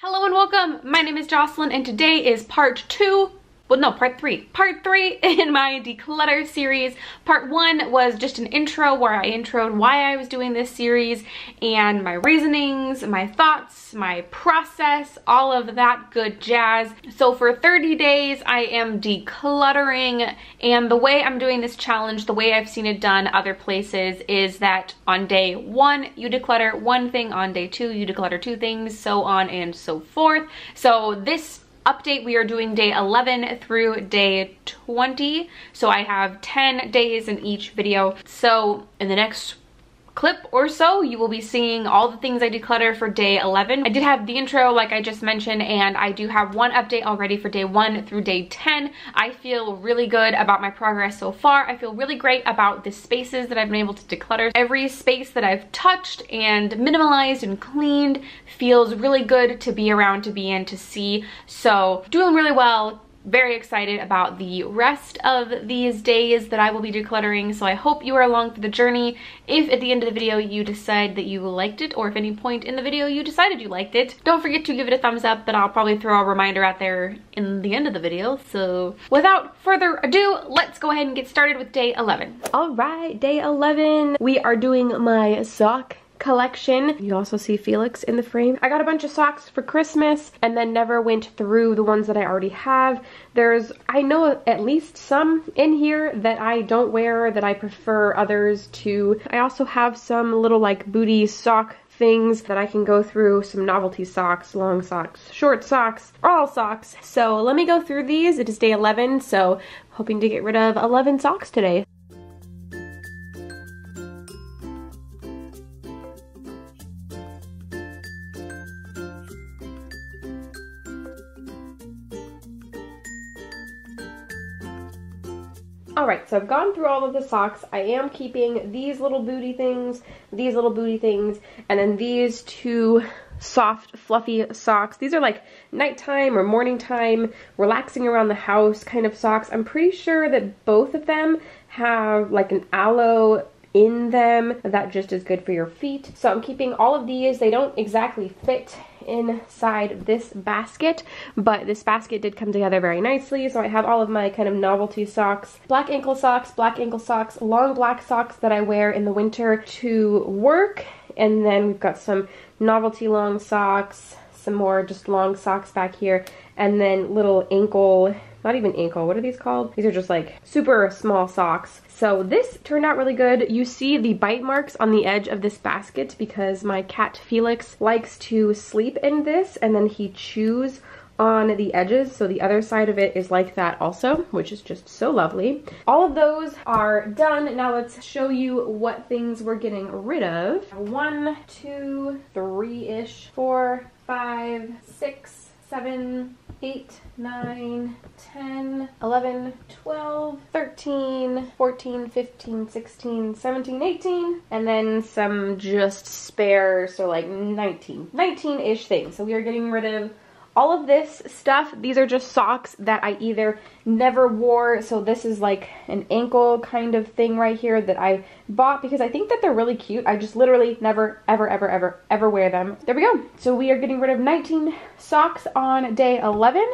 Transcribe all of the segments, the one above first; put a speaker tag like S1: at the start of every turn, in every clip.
S1: Hello and welcome. My name is Jocelyn and today is part 3 in my declutter series. Part 1 was just an intro where I introed why I was doing this series and my reasonings, my thoughts, my process, all of that good jazz. So for 30 days I am decluttering, and the way I'm doing this challenge, the way I've seen it done other places, is that on day 1 you declutter one thing, on day 2 you declutter 2 things, so on and so forth. So this update, we are doing day 11 through day 20, so I have 10 days in each video. So in the next clip or so you will be seeing all the things I declutter for day 11. I did have the intro like I just mentioned, and I do have one update already for day 1 through day 10. I feel really good about my progress so far. I feel really great about the spaces that I've been able to declutter. Every space that I've touched and minimalized and cleaned feels really good to be around, to be in, to see. So doing really well. Very excited about the rest of these days that I will be decluttering, so I hope you are along for the journey. If at the end of the video you decide that you liked it, or if any point in the video you decided you liked it, don't forget to give it a thumbs up, but I'll probably throw a reminder out there in the end of the video. So without further ado, let's go ahead and get started with day 11. Alright, day 11. We are doing my sock collection. You also see Felix in the frame. I got a bunch of socks for Christmas and then never went through the ones that I already have. I know at least some in here that I don't wear, that I prefer others to. I also have some little like booty sock things that I can go through, some novelty socks, long socks, short socks, all socks. So let me go through these. It is day 11, so hoping to get rid of 11 socks today. Alright, so I've gone through all of the socks. I am keeping these little booty things, these little booty things, and then these 2 soft, fluffy socks. These are like nighttime or morning time, relaxing around the house kind of socks. I'm pretty sure that both of them have like an aloe in them that just is good for your feet. So I'm keeping all of these. They don't exactly fit inside this basket, but this basket did come together very nicely. So I have all of my kind of novelty socks, black ankle socks, long black socks that I wear in the winter to work, and then we've got some novelty long socks, some more just long socks back here, and then little ankle, not even ankle, what are these called? These are just like super small socks. So this turned out really good. You see the bite marks on the edge of this basket because my cat Felix likes to sleep in this and then he chews on the edges, so the other side of it is like that also, which is just so lovely. All of those are done. Now let's show you what things we're getting rid of. 1, 2, 3-ish, 4, 5, 6, 7, 8, 9, 10, 11, 12, 13, 14, 15, 16, 17, 18, and then some just spare, so like 19-ish things. So we are getting rid of all of this stuff. These are just socks that I either never wore, so this is like an ankle kind of thing right here that I bought because I think that they're really cute. I just literally never, ever wear them. There we go. So we are getting rid of 19 socks on day 11.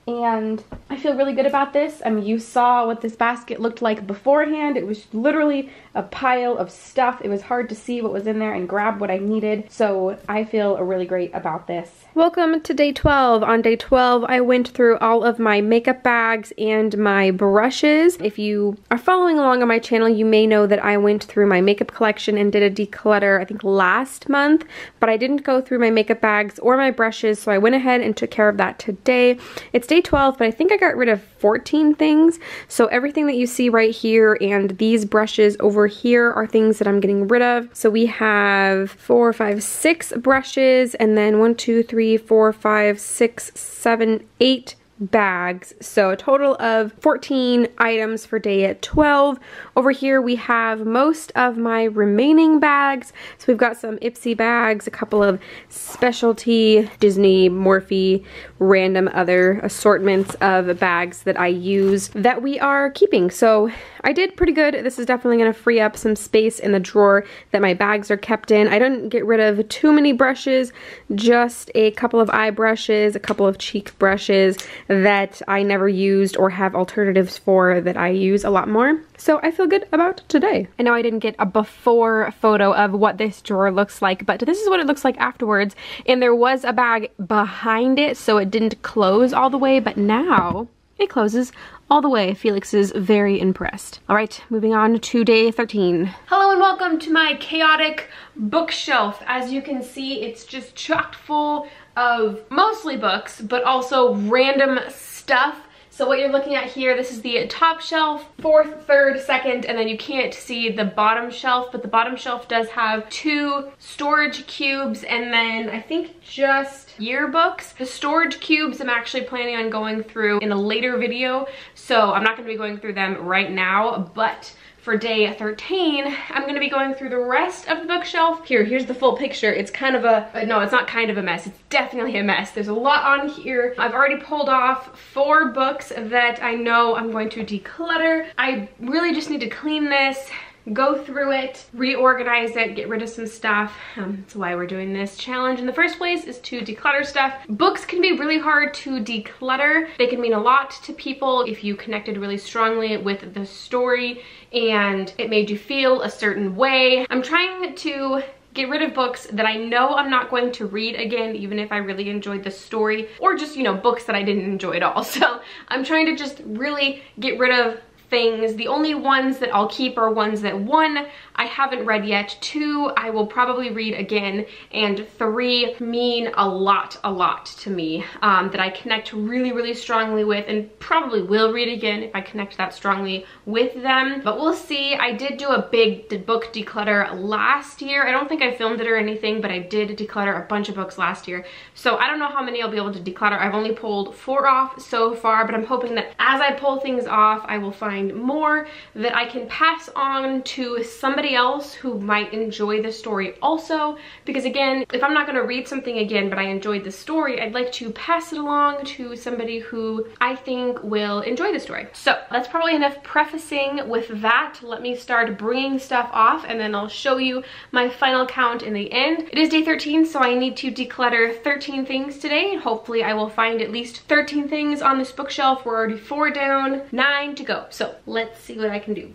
S1: And I feel really good about this. I mean, you saw what this basket looked like beforehand. It was literally a pile of stuff. It was hard to see what was in there and grab what I needed. So I feel really great about this. Welcome to day 12. On day 12, I went through all of my makeup bags and my brushes. If you are following along on my channel, you may know that I went through my makeup collection and did a declutter, I think last month, but I didn't go through my makeup bags or my brushes, so I went ahead and took care of that today. It's day 12, but I think I got rid of 14 things. So everything that you see right here and these brushes over here are things that I'm getting rid of. So we have 4, 5, 6 brushes, and then 1, 2, 3, 4, 5, 6, 7, 8 bags. So a total of 14 items for day 12. Over here we have most of my remaining bags. So we've got some Ipsy bags, a couple of specialty Disney, Morphe, random other assortments of bags that I use that we are keeping. So I did pretty good. This is definitely going to free up some space in the drawer that my bags are kept in. I didn't get rid of too many brushes, just a couple of eye brushes, a couple of cheek brushes that I never used or have alternatives for that I use a lot more. So I feel good about today. I know I didn't get a before photo of what this drawer looks like, but this is what it looks like afterwards. And there was a bag behind it, so it didn't close all the way, but now it closes all the way. Felix is very impressed. All right, moving on to day 13. Hello and welcome to my chaotic bookshelf. As you can see, it's just chock full of mostly books, but also random stuff. So what you're looking at here, this is the top shelf, fourth, third, second, and then you can't see the bottom shelf, but the bottom shelf does have 2 storage cubes and then I think just yearbooks. The storage cubes I'm actually planning on going through in a later video, so I'm not going to be going through them right now, but for day 13, I'm gonna be going through the rest of the bookshelf. Here's the full picture. It's kind of a, no, it's not kind of a mess. It's definitely a mess. There's a lot on here. I've already pulled off 4 books that I know I'm going to declutter. I really just need to clean this, go through it, reorganize it, get rid of some stuff. That's why we're doing this challenge in the first place, is to declutter stuff. Books can be really hard to declutter. They can mean a lot to people if you connected really strongly with the story and it made you feel a certain way. I'm trying to get rid of books that I know I'm not going to read again, even if I really enjoyed the story, or just, you know, books that I didn't enjoy at all. So I'm trying to just really get rid of things. The only ones that I'll keep are ones that 1, I haven't read yet, 2, I will probably read again, and 3 mean a lot to me, that I connect really strongly with and probably will read again if I connect that strongly with them. But we'll see. I did do a big book declutter last year. I don't think I filmed it or anything, but I did declutter a bunch of books last year. So I don't know how many I'll be able to declutter. I've only pulled 4 off so far, but I'm hoping that as I pull things off, I will find more that I can pass on to somebody else who might enjoy the story also, because again, if I'm not going to read something again but I enjoyed the story, I'd like to pass it along to somebody who I think will enjoy the story. So that's probably enough prefacing with that. Let me start bringing stuff off and then I'll show you my final count in the end. It is day 13, so I need to declutter 13 things today, and hopefully I will find at least 13 things on this bookshelf. We're already 4 down, 9 to go. So let's see what I can do.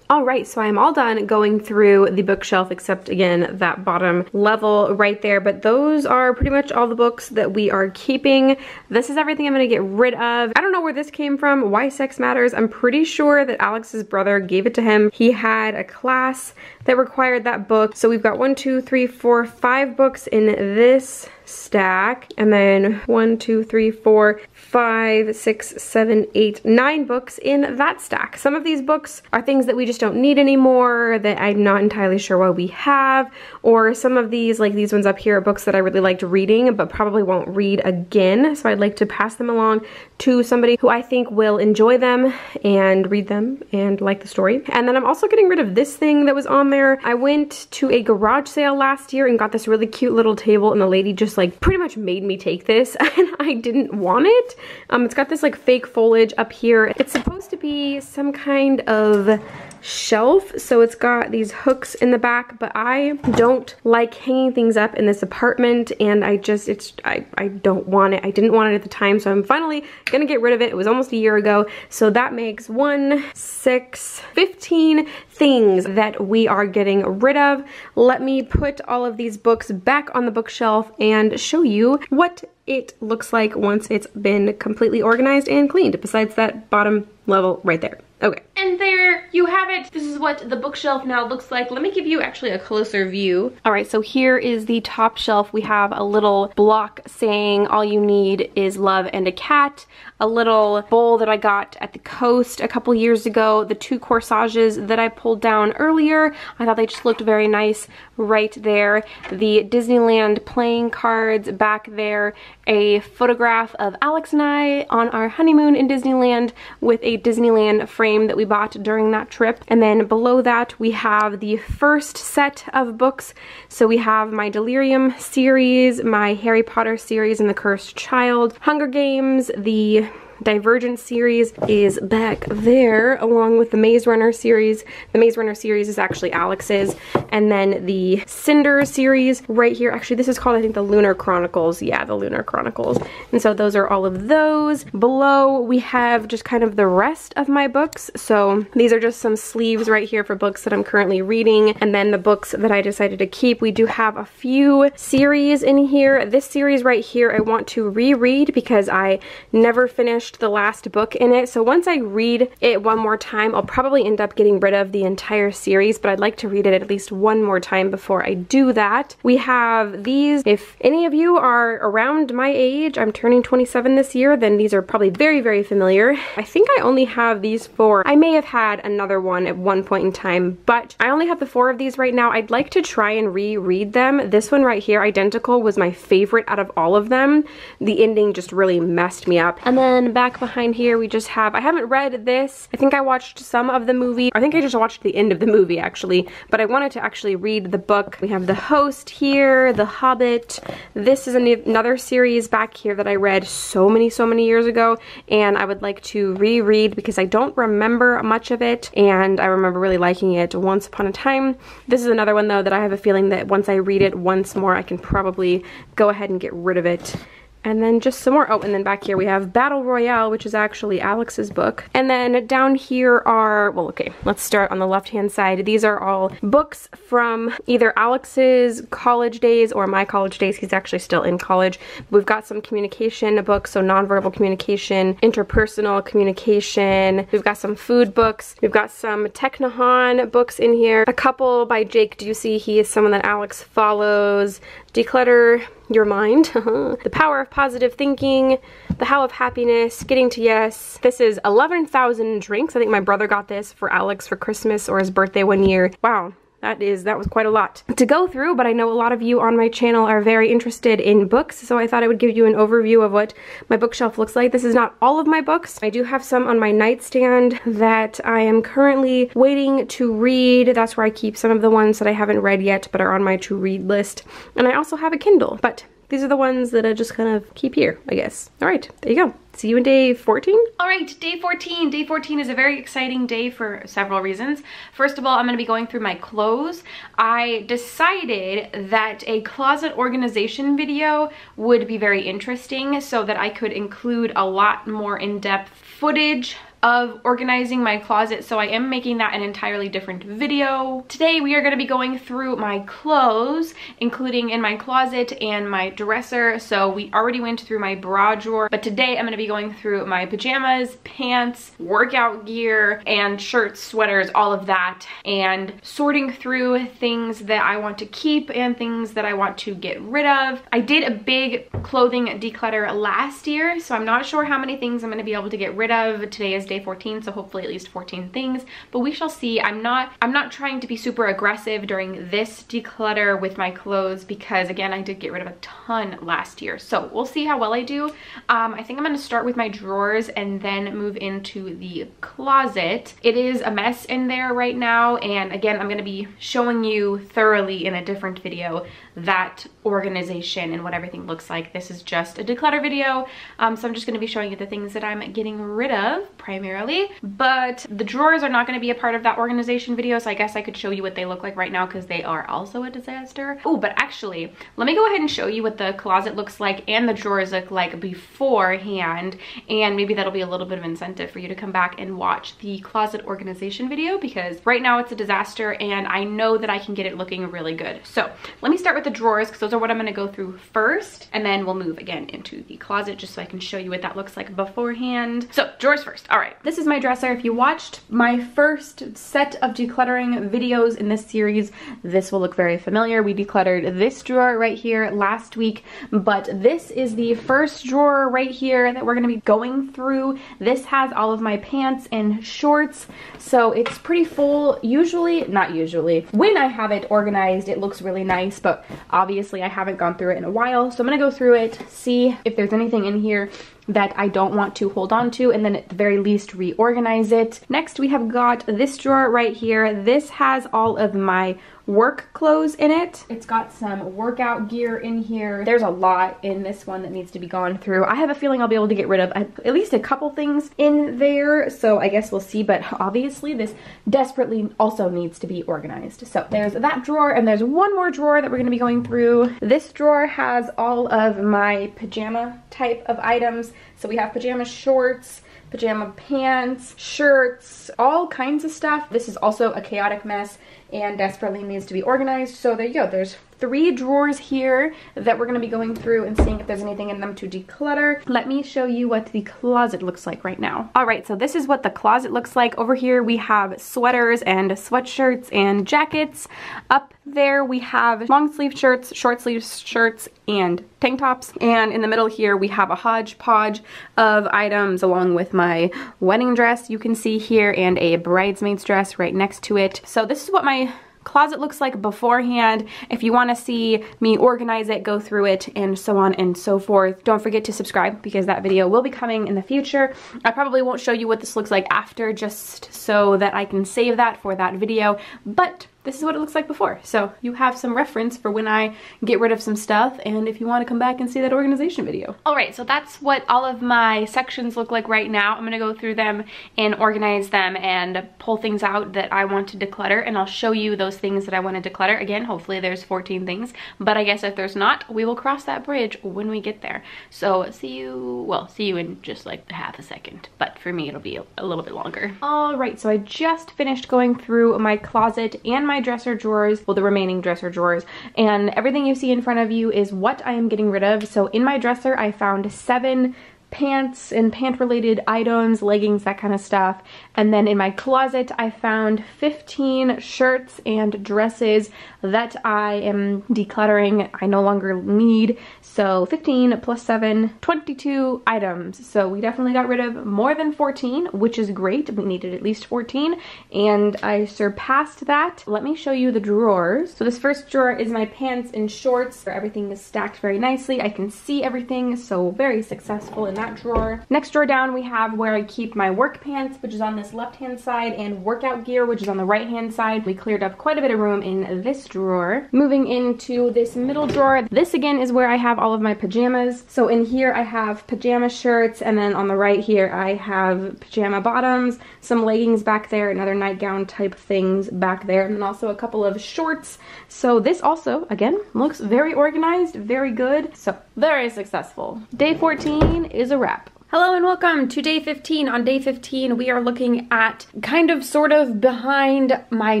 S1: Alright, so I'm all done going through the bookshelf, except again, that bottom level right there, but those are pretty much all the books that we are keeping. This is everything I'm gonna get rid of. I don't know where this came from, Why Sex Matters. I'm pretty sure that Alex's brother gave it to him. He had a class that required that book. So we've got 1, 2, 3, 4, 5 books in this stack, and then 1, 2, 3, 4, 5, 6, 7, 8, 9 books in that stack. Some of these books are things that we just don't need anymore, that I'm not entirely sure why we have, or some of these, like these ones up here, are books that I really liked reading but probably won't read again, so I'd like to pass them along to somebody who I think will enjoy them and read them and like the story. And then I'm also getting rid of this thing that was on there. I went to a garage sale last year and got this really cute little table, and the lady just like pretty much made me take this and I didn't want it. It's got this like fake foliage up here. It's supposed to be some kind of shelf, so it's got these hooks in the back, but I don't like hanging things up in this apartment, and I don't want it. I didn't want it at the time, so I'm finally gonna get rid of it. It was almost a year ago, so that makes 1, 6, 15 things that we are getting rid of. Let me put all of these books back on the bookshelf and show you what it looks like once it's been completely organized and cleaned, besides that bottom level right there. Okay. And there you have it. This is what the bookshelf now looks like. Let me give you actually a closer view. All right, so here is the top shelf. We have a little block saying all you need is love and a cat, a little bowl that I got at the coast a couple years ago, the 2 corsages that I pulled down earlier. I thought they just looked very nice right there. The Disneyland playing cards back there, a photograph of Alex and I on our honeymoon in Disneyland with a Disneyland frame that we bought during that trip. And then below that we have the first set of books. So we have my Delirium series, my Harry Potter series and the Cursed Child, Hunger Games, the Divergent series is back there along with the Maze Runner series. The Maze Runner series is actually Alex's, and then the Cinder series right here. Actually, this is called, I think, the Lunar Chronicles. Yeah, the Lunar Chronicles. And so those are all of those. Below we have just kind of the rest of my books. So these are just some sleeves right here for books that I'm currently reading, and then the books that I decided to keep. We do have a few series in here. This series right here I want to reread because I never finished the last book in it. So once I read it one more time, I'll probably end up getting rid of the entire series, but I'd like to read it at least one more time before I do that. We have these. If any of you are around my age, I'm turning 27 this year, then these are probably very, very familiar. I think I only have these 4. I may have had another one at one point in time, but I only have the 4 of these right now. I'd like to try and reread them. This one right here, Identical, was my favorite out of all of them. The ending just really messed me up. And then back behind here we just have, I haven't read this. I think I watched some of the movie. I think I just watched the end of the movie actually, but I wanted to actually read the book. We have The Host here, The Hobbit. This is another series back here that I read so many years ago, and I would like to reread because I don't remember much of it, and I remember really liking it once upon a time. This is another one though that I have a feeling that once I read it once more, I can probably go ahead and get rid of it. And then just some more. Oh, and then back here we have Battle Royale, which is actually Alex's book. And then down here are, well, okay, let's start on the left-hand side. These are all books from either Alex's college days or my college days. He's actually still in college. We've got some communication books, so nonverbal communication, interpersonal communication. We've got some food books. We've got some Technohan books in here. A couple by Jake Ducey. He is someone that Alex follows. Declutter Your Mind, The Power of Positive Thinking, The How of Happiness, Getting to Yes. This is 11,000 Drinks. I think my brother got this for Alex for Christmas or his birthday one year. Wow. That was quite a lot to go through, but I know a lot of you on my channel are very interested in books, so I thought I would give you an overview of what my bookshelf looks like. This is not all of my books. I do have some on my nightstand that I am currently waiting to read. That's where I keep some of the ones that I haven't read yet but are on my to-read list. And I also have a Kindle, but these are the ones that I just kind of keep here, I guess. All right, there you go. See you in day 14. All right, day 14. Day 14 is a very exciting day for several reasons. First of all, I'm going to be going through my clothes. I decided that a closet organization video would be very interesting so that I could include a lot more in-depth footage of organizing my closet, so I am making that an entirely different video. Today we are going to be going through my clothes, including in my closet and my dresser. So we already went through my bra drawer, but today I'm going to be going through my pajamas, pants, workout gear, and shirts, sweaters, all of that, and sorting through things that I want to keep and things that I want to get rid of. I did a big clothing declutter last year, so I'm not sure how many things I'm going to be able to get rid of. Today is day 14, so hopefully at least 14 things, but we shall see. I'm not trying to be super aggressive during this declutter with my clothes because again, I did get rid of a ton last year, so we'll see how well I do. I think I'm going to start with my drawers and then move into the closet. It is a mess in there right now, and again, I'm going to be showing you thoroughly in a different video that organization and what everything looks like. This is just a declutter video, so I'm just going to be showing you the things that I'm getting rid of primarily, but the drawers are not going to be a part of that organization video, so I guess I could show you what they look like right now because they are also a disaster. Oh, but actually, let me go ahead and show you what the closet looks like and the drawers look like beforehand, and maybe that'll be a little bit of incentive for you to come back and watch the closet organization video because right now it's a disaster and I know that I can get it looking really good. So let me start with the drawers because those are what I'm going to go through first, and then we'll move again into the closet just so I can show you what that looks like beforehand. So drawers first. All right, right, this is my dresser. If you watched my first set of decluttering videos in this series, this will look very familiar. We decluttered this drawer right here last week, but this is the first drawer right here that we're gonna be going through. This has all of my pants and shorts, so it's pretty full. Not usually. When I have it organized, it looks really nice, but obviously I haven't gone through it in a while, so I'm gonna go through it, see if there's anything in here that I don't want to hold on to, and then at the very least reorganize it. Next, we have got this drawer right here. This has all of my work clothes in it. It's got some workout gear in here. There's a lot in this one that needs to be gone through. I have a feeling I'll be able to get rid of at least a couple things in there, so I guess we'll see, but obviously this desperately also needs to be organized. So there's that drawer, and there's one more drawer that we're gonna be going through. This drawer has all of my pajama type of items. So we have pajama shorts, pajama pants, shirts, all kinds of stuff. This is also a chaotic mess and desperately needs to be organized. So there you go. There's 3 drawers here that we're going to be going through and seeing if there's anything in them to declutter. Let me show you what the closet looks like right now. All right, so this is what the closet looks like. Over here we have sweaters and sweatshirts and jackets. Up there we have long sleeve shirts, short sleeve shirts, and tank tops. And in the middle here we have a hodgepodge of items along with my wedding dress you can see here and a bridesmaid's dress right next to it. So this is what my closet looks like beforehand. If you want to see me organize it, go through it, and so on and so forth, don't forget to subscribe because that video will be coming in the future. I probably won't show you what this looks like after, just so that I can save that for that video, but this is what it looks like before. So you have some reference for when I get rid of some stuff, and if you want to come back and see that organization video. All right, so that's what all of my sections look like right now. I'm gonna go through them and organize them and pull things out that I want to declutter, and I'll show you those things that I want to declutter. Again, hopefully there's 14 things, but I guess if there's not, we will cross that bridge when we get there. So see you in just like half a second, but for me it'll be a little bit longer. All right, so I just finished going through my closet and my dresser drawers, well, the remaining dresser drawers, and everything you see in front of you is what I am getting rid of. So in my dresser I found 7 pants and pant related items, leggings, that kind of stuff. And then in my closet I found 15 shirts and dresses that I am decluttering. I no longer need. So 15 plus 7, 22 items. So we definitely got rid of more than 14, which is great. We needed at least 14 and I surpassed that. Let me show you the drawers. So this first drawer is my pants and shorts. Everything is stacked very nicely. I can see everything, so very successful in that drawer. Next drawer down we have where I keep my work pants, which is on this left hand side, and workout gear, which is on the right hand side. We cleared up quite a bit of room in this drawer. Moving into this middle drawer, this again is where I have all of my pajamas. So in here I have pajama shirts, and then on the right here I have pajama bottoms, some leggings back there, and other nightgown type things back there, and then also a couple of shorts. So this also, again, looks very organized, very good. So very successful. Day 14 is a wrap. Hello and welcome to day 15. On day 15, we are looking at kind of sort of behind my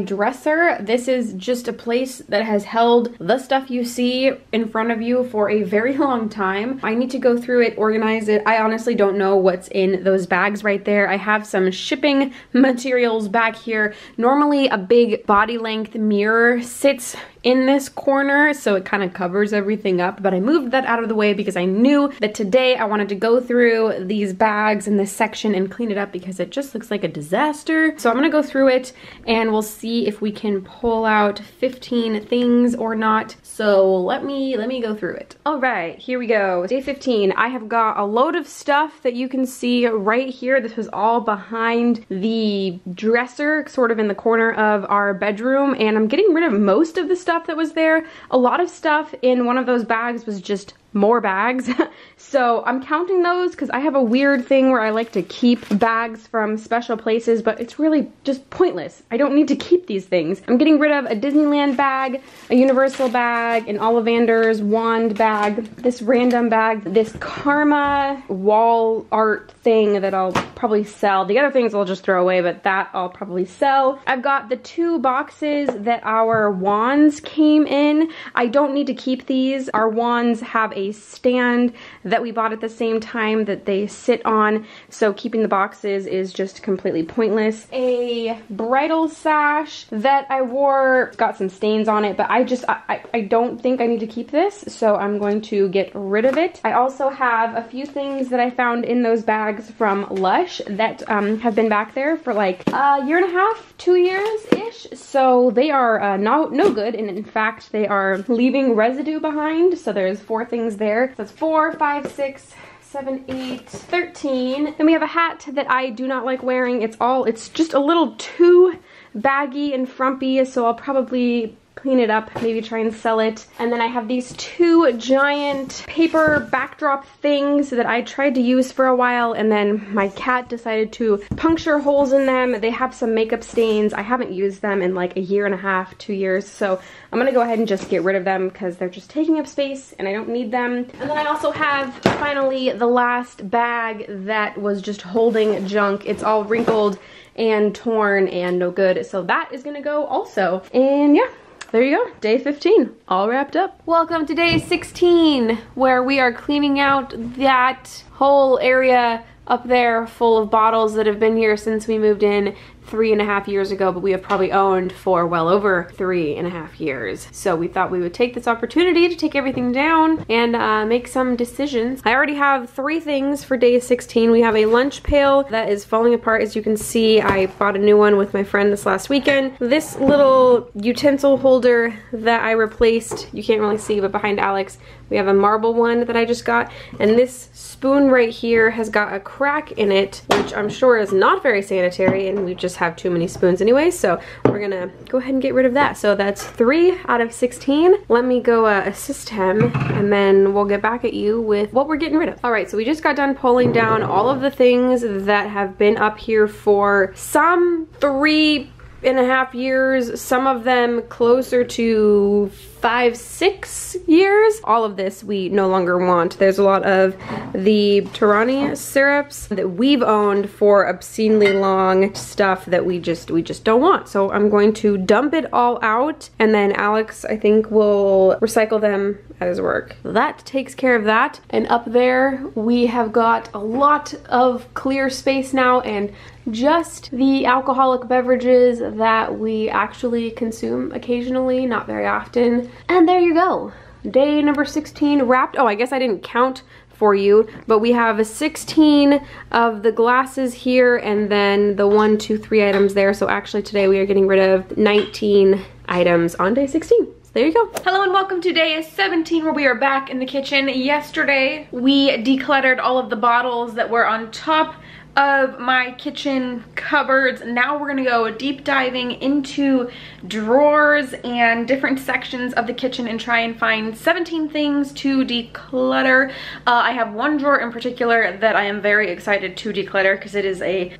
S1: dresser. This is just a place that has held the stuff you see in front of you for a very long time. I need to go through it, organize it. I honestly don't know what's in those bags right there. I have some shipping materials back here. Normally a big body length mirror sits in this corner, so it kind of covers everything up, but I moved that out of the way because I knew that today I wanted to go through these bags in this section and clean it up because it just looks like a disaster. So I'm gonna go through it and we'll see if we can pull out 15 things or not. So let me go through it. All right, here we go. Day 15. I have got a load of stuff that you can see right here. This was all behind the dresser, sort of in the corner of our bedroom, and I'm getting rid of most of the stuff that was there. A lot of stuff in one of those bags was just more bags. So I'm counting those because I have a weird thing where I like to keep bags from special places, but it's really just pointless. I don't need to keep these things. I'm getting rid of a Disneyland bag, a Universal bag, an Ollivander's wand bag, this random bag, this Karma wall art thing that I'll probably sell. The other things I'll just throw away, but that I'll probably sell. I've got the 2 boxes that our wands came in. I don't need to keep these. Our wands have a a stand that we bought at the same time that they sit on, so keeping the boxes is just completely pointless. A bridal sash that I wore, got some stains on it, but I don't think I need to keep this, so I'm going to get rid of it. I also have a few things that I found in those bags from Lush that have been back there for like a year and a half, 2 years-ish, so they are no good, and in fact they are leaving residue behind. So there's 4 things there. So that's 4, 5, 6, 7, 8, 13. Then we have a hat that I do not like wearing. It's just a little too baggy and frumpy, so I'll probably clean it up, maybe try and sell it. And then I have these 2 giant paper backdrop things that I tried to use for a while, and then my cat decided to puncture holes in them. They have some makeup stains. I haven't used them in like a year and a half, 2 years, so I'm gonna go ahead and just get rid of them because they're just taking up space and I don't need them. And then I also have finally the last bag that was just holding junk. It's all wrinkled and torn and no good, so that is gonna go also. And yeah, there you go, day 15, all wrapped up. Welcome to day 16, where we are cleaning out that whole area up there full of bottles that have been here since we moved in 3.5 years ago, but we have probably owned for well over 3.5 years. So we thought we would take this opportunity to take everything down and make some decisions. I already have 3 things for day 16. We have a lunch pail that is falling apart. As you can see, I bought a new one with my friend this last weekend. This little utensil holder that I replaced, you can't really see, but behind Alex, we have a marble one that I just got. And this spoon right here has got a crack in it, which I'm sure is not very sanitary, and we just have too many spoons anyway, so we're gonna go ahead and get rid of that. So that's 3 out of 16. Let me go assist him, and then we'll get back at you with what we're getting rid of. All right, so we just got done pulling down all of the things that have been up here for some 3.5 years, some of them closer to 5, 6 years. All of this we no longer want. There's a lot of the Torani syrups that we've owned for obscenely long, stuff that we just don't want. So I'm going to dump it all out, and then Alex, I think, will recycle them at his work. That takes care of that. And up there we have got a lot of clear space now, and just the alcoholic beverages that we actually consume occasionally, not very often. And there you go. Day number 16 wrapped. Oh, I guess I didn't count for you, but we have 16 of the glasses here, and then the 1, 2, 3 items there. So actually today we are getting rid of 19 items on day 16. There you go. Hello and welcome to day 17, where we are back in the kitchen. Yesterday we decluttered all of the bottles that were on top of my kitchen cupboards. Now we're gonna go deep diving into drawers and different sections of the kitchen and try and find 17 things to declutter. I have one drawer in particular that I am very excited to declutter because it is a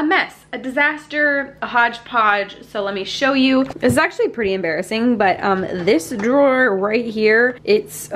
S1: mess, a disaster, a hodgepodge. So let me show you. This is actually pretty embarrassing, but this drawer right here, it's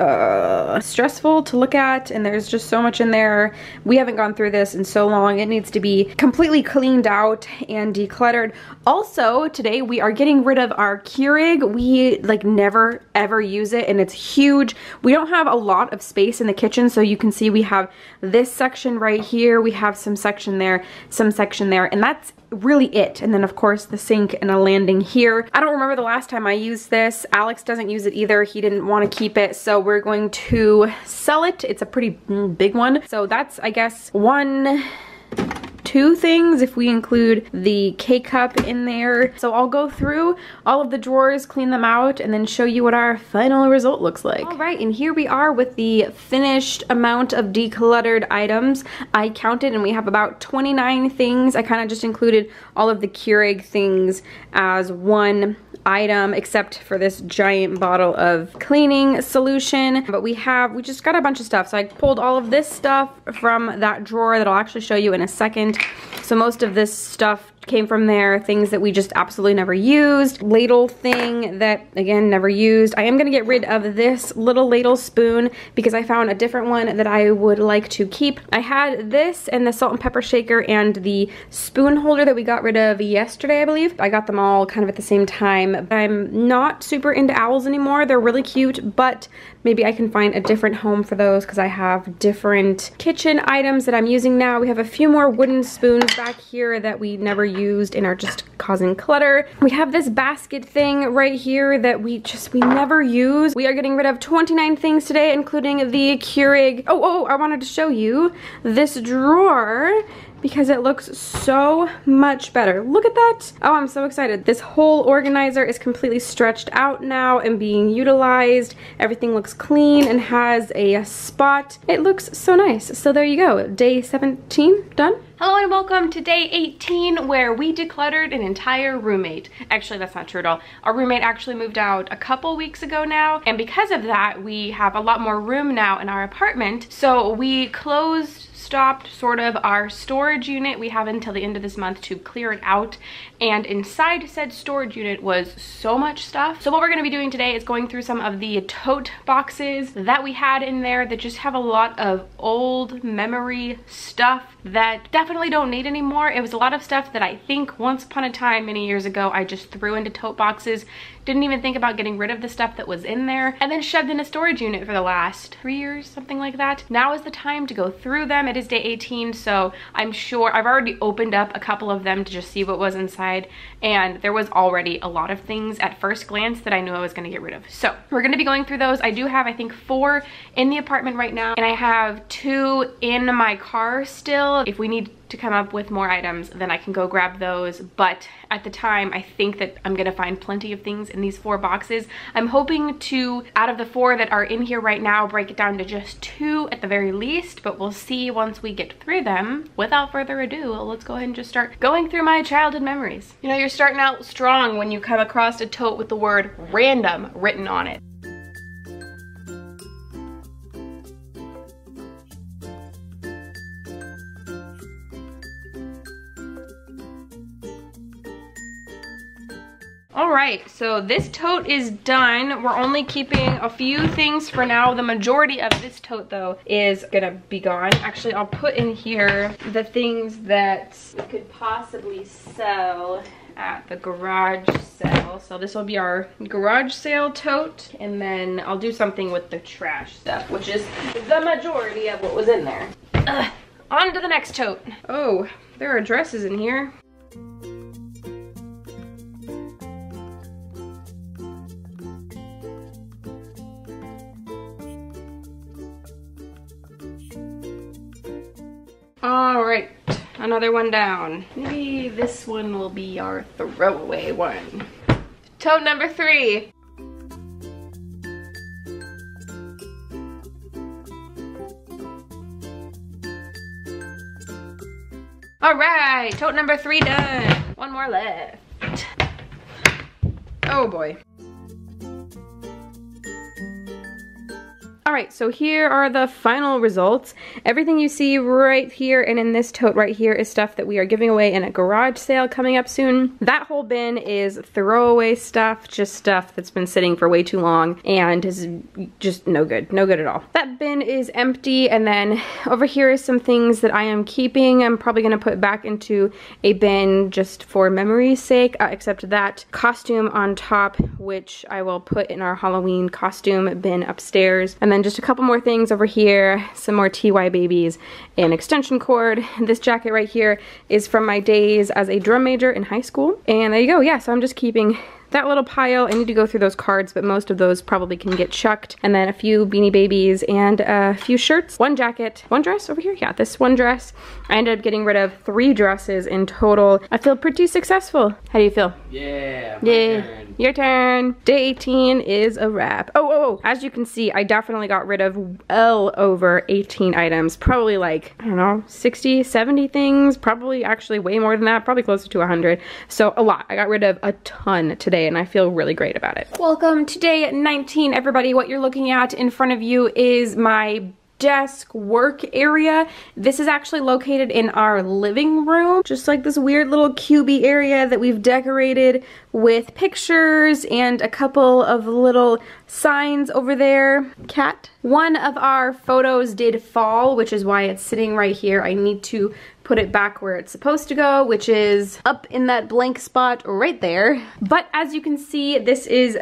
S1: stressful to look at, and there's just so much in there. We haven't gone through this in so long. It needs to be completely cleaned out and decluttered. Also, today we are getting rid of our Keurig. We like never ever use it, and it's huge. We don't have a lot of space in the kitchen, so you can see we have this section right here, we have some section there, and that's really it. And then of course the sink and a landing here. I don't remember the last time I used this. Alex doesn't use it either. He didn't want to keep it, so we're going to sell it. It's a pretty big one. So that's, I guess, 1, 2 things if we include the K-cup in there. So I'll go through all of the drawers, clean them out, and then show you what our final result looks like. All right, and here we are with the finished amount of decluttered items. I counted and we have about 29 things. I kind of just included all of the Keurig things as one item, except for this giant bottle of cleaning solution. But we just got a bunch of stuff. So I pulled all of this stuff from that drawer that I'll actually show you in a second. So most of this stuff came from there, things that we just absolutely never used. Ladle thing that, again, never used. I am gonna get rid of this little ladle spoon because I found a different one that I would like to keep. I had this and the salt and pepper shaker and the spoon holder that we got rid of yesterday, I believe. I got them all kind of at the same time. I'm not super into owls anymore. They're really cute, but maybe I can find a different home for those because I have different kitchen items that I'm using now. We have a few more wooden spoons back here that we never used and are just causing clutter. We have this basket thing right here that we never use. We are getting rid of 29 things today, including the Keurig. Oh, I wanted to show you this drawer because it looks so much better. Look at that. Oh, I'm so excited. This whole organizer is completely stretched out now and being utilized. Everything looks clean and has a spot. It looks so nice. So there you go. Day 17 done. Hello and welcome to day 18 where we decluttered an entire roommate. Actually, that's not true at all. Our roommate actually moved out a couple weeks ago now, and because of that, we have a lot more room now in our apartment. So we stopped sort of our storage unit. We have until the end of this month to clear it out, and inside said storage unit was so much stuff. So what we're going to be doing today is going through some of the tote boxes that we had in there that just have a lot of old memory stuff that definitely don't need anymore. It was a lot of stuff that I think once upon a time many years ago I just threw into tote boxes, didn't even think about getting rid of the stuff that was in there, and then shoved in a storage unit for the last 3 years, something like that. Now is the time to go through them. It is day 18, so I'm sure I've already opened up a couple of them to just see what was inside, and there was already a lot of things at first glance that I knew I was going to get rid of. So we're going to be going through those. I do have, I think, 4 in the apartment right now, and I have 2 in my car still. If we need to come up with more items, then I can go grab those, but at the time I think that I'm gonna find plenty of things in these 4 boxes. I'm hoping to, out of the 4 that are in here right now, break it down to just 2 at the very least, but we'll see once we get through them. Without further ado, let's go ahead and just start going through my childhood memories. You know, you're starting out strong when you come across a tote with the word random written on it. All right, so this tote is done. We're only keeping a few things for now. The majority of this tote, though, is gonna be gone. Actually, I'll put in here the things that we could possibly sell at the garage sale. So this will be our garage sale tote, and then I'll do something with the trash stuff, which is the majority of what was in there. On to the next tote. Oh, there are dresses in here. All right, another one down. Maybe this one will be our throwaway one. Tote number 3. All right, tote number 3 done. One more left. Oh boy. All right, so here are the final results. Everything you see right here and in this tote right here is stuff that we are giving away in a garage sale coming up soon. That whole bin is throwaway stuff, just stuff that's been sitting for way too long and is just no good at all. That bin is empty, and then over here is some things that I am keeping. I'm probably gonna put back into a bin just for memory's sake, except that costume on top, which I will put in our Halloween costume bin upstairs. And then just a couple more things over here, some more TY babies, an extension cord. This jacket right here is from my days as a drum major in high school. And there you go, yeah, so I'm just keeping that little pile. I need to go through those cards, but most of those probably can get chucked. And then a few Beanie Babies and a few shirts, one jacket, one dress over here. Yeah, this one dress. I ended up getting rid of 3 dresses in total. I feel pretty successful. How do you feel?
S2: Yeah,
S1: yeah.
S2: turn.
S1: Your turn. Day 18 is a wrap. Oh, as you can see, I definitely got rid of well over 18 items. Probably like, I don't know, 60, 70 things. Probably actually way more than that. Probably closer to 100. So a lot. I got rid of a ton today, and I feel really great about it. Welcome to day 19, everybody. What you're looking at in front of you is my desk work area. This is actually located in our living room, just like this weird little cubey area that we've decorated with pictures and a couple of little signs over there. Cat. One of our photos did fall, which is why it's sitting right here. I need to put it back where it's supposed to go, which is up in that blank spot right there. But as you can see, this is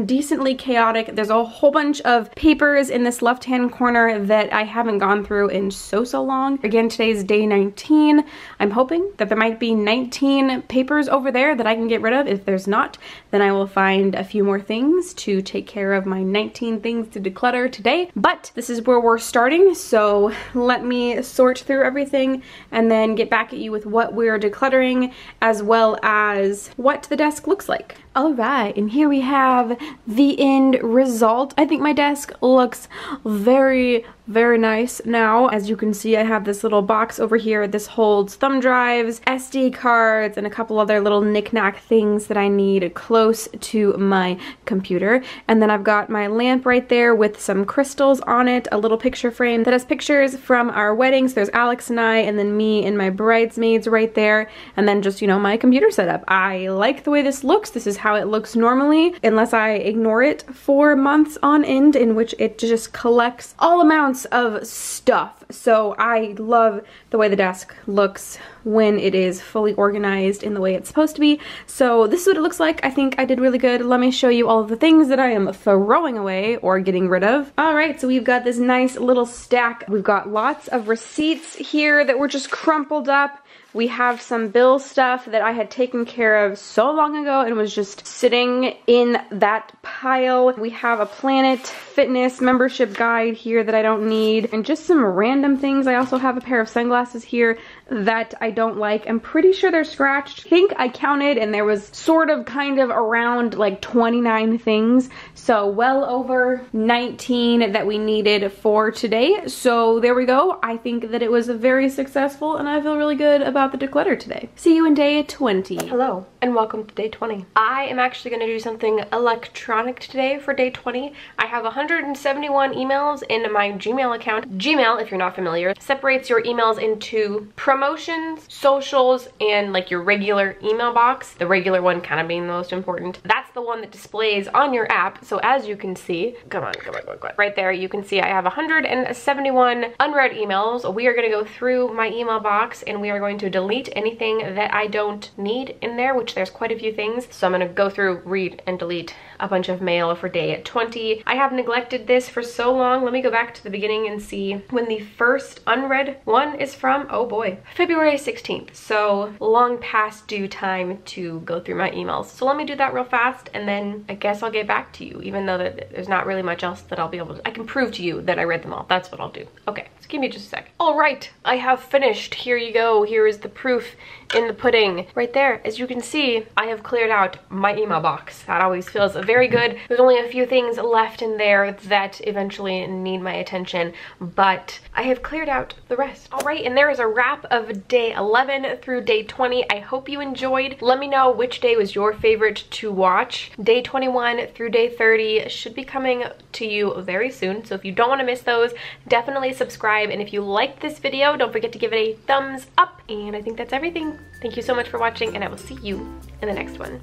S1: decently chaotic. There's a whole bunch of papers in this left-hand corner that I haven't gone through in so long. Again, today's day 19. I'm hoping that there might be 19 papers over there that I can get rid of. If there's not, then I will find a few more things to take care of my 19 things to declutter today. But this is where we're starting, so let me sort through everything and then get back at you with what we're decluttering as well as what the desk looks like. All right, and here we have the end result. I think my desk looks very nice now. As you can see, I have this little box over here. This holds thumb drives, SD cards, and a couple other little knick-knack things that I need close to my computer. And then I've got my lamp right there with some crystals on it, a little picture frame that has pictures from our weddings. There's Alex and I, and then me and my bridesmaids right there, and then just, you know, my computer setup. I like the way this looks. This is how it looks normally, unless I ignore it for months on end, in which it just collects all amounts of stuff. So I love the way the desk looks when it is fully organized in the way it's supposed to be. So this is what it looks like. I think I did really good. Let me show you all of the things that I am throwing away or getting rid of. All right, so we've got this nice little stack. We've got lots of receipts here that were just crumpled up. We have some bill stuff that I had taken care of so long ago and was just sitting in that pile. We have a Planet Fitness membership guide here that I don't need, and just some random things. I also have a pair of sunglasses here that I don't like. I'm pretty sure they're scratched. I think I counted and there was sort of kind of around like 29 things. So well over 19 that we needed for today. So there we go. I think that it was very successful and I feel really good about the declutter today. See you in day 20. Hello and welcome to day 20. I am actually going to do something electronic today for day 20. I have 171 emails in my Gmail account. Gmail, if you're not familiar, separates your emails into promotions, socials, and like your regular email box. The regular one kind of being the most important. That's the one that displays on your app. So as you can see, come on. Right there, you can see I have 171 unread emails. We are going to go through my email box and we are going to delete anything that I don't need in there, which there's quite a few things. So I'm going to go through, read, and delete a bunch of mail for day 20. I have neglected this for so long. Let me go back to the beginning and see when the first unread one is from. Oh boy, February 16th. So long past due time to go through my emails. So let me do that real fast and then I guess I'll get back to you, even though that there's not really much else that I'll be able to. I can prove to you that I read them all. That's what I'll do. Okay, so give me just a sec. All right, I have finished. Here you go. Here is the proof in the pudding. Right there, as you can see, I have cleared out my email box. That always feels very good. There's only a few things left in there that eventually need my attention, but I have cleared out the rest. All right, and there is a wrap of day 11 through day 20. I hope you enjoyed. Let me know which day was your favorite to watch. Day 21 through day 30 should be coming to you very soon, so if you don't want to miss those, definitely subscribe. And if you liked this video, don't forget to give it a thumbs up. And I think that's everything. Thank you so much for watching, and I will see you in the next one.